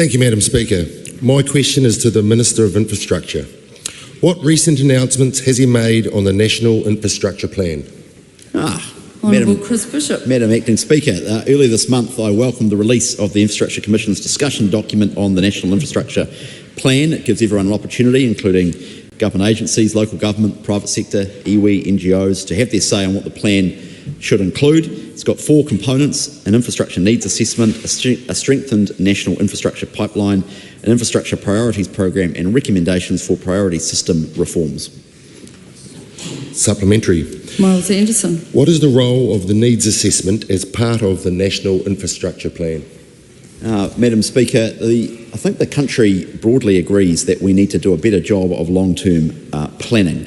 Thank you, Madam Speaker. My question is to the Minister of Infrastructure. What recent announcements has he made on the National Infrastructure Plan? Honourable Chris Bishop. Madam Acting Speaker, earlier this month I welcomed the release of the Infrastructure Commission's discussion document on the National Infrastructure Plan. It gives everyone an opportunity, including government agencies, local government, private sector, iwi, NGOs, to have their say on what the plan should include. It's got 4 components: an infrastructure needs assessment, a strengthened national infrastructure pipeline, an infrastructure priorities program, and recommendations for priority system reforms. Supplementary. Miles Anderson. What is the role of the needs assessment as part of the National Infrastructure Plan? Madam Speaker, I think the country broadly agrees that we need to do a better job of long-term planning,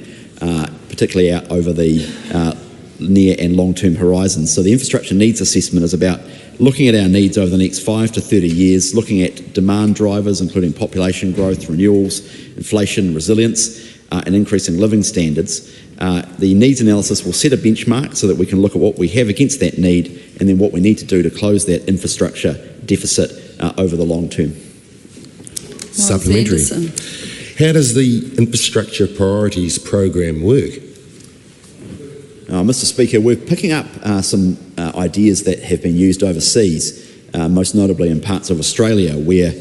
particularly out over the near and long-term horizons. So the infrastructure needs assessment is about looking at our needs over the next 5 to 30 years, looking at demand drivers, including population growth, renewals, inflation, resilience, and increasing living standards. The needs analysis will set a benchmark so that we can look at what we have against that need and then what we need to do to close that infrastructure deficit over the long term. Supplementary. How does the Infrastructure Priorities Program work? Mr. Speaker, we're picking up some ideas that have been used overseas, most notably in parts of Australia, where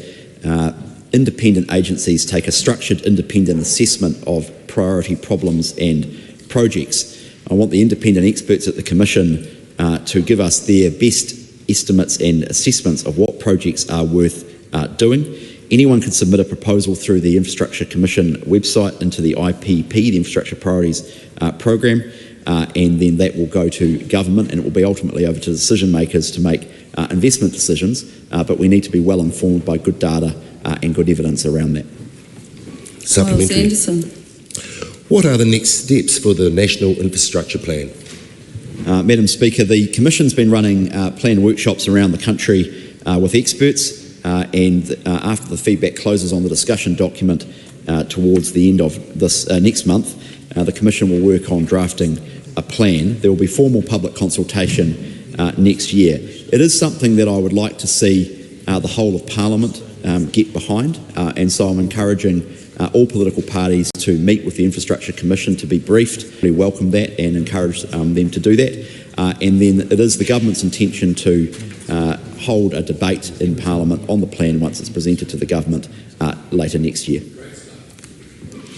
independent agencies take a structured independent assessment of priority problems and projects. I want the independent experts at the Commission to give us their best estimates and assessments of what projects are worth doing. Anyone can submit a proposal through the Infrastructure Commission website into the IPP, the Infrastructure Priorities Program, and then that will go to government and it will be ultimately over to decision makers to make investment decisions, but we need to be well informed by good data and good evidence around that. Supplementary. Miles Anderson. What are the next steps for the National Infrastructure Plan? Madam Speaker, the Commission's been running plan workshops around the country with experts, and after the feedback closes on the discussion document towards the end of this next month, the Commission will work on drafting a plan. There will be formal public consultation next year. It is something that I would like to see the whole of Parliament get behind, and so I'm encouraging all political parties to meet with the Infrastructure Commission to be briefed. We welcome that and encourage them to do that. And then it is the government's intention to hold a debate in Parliament on the plan once it's presented to the government later next year.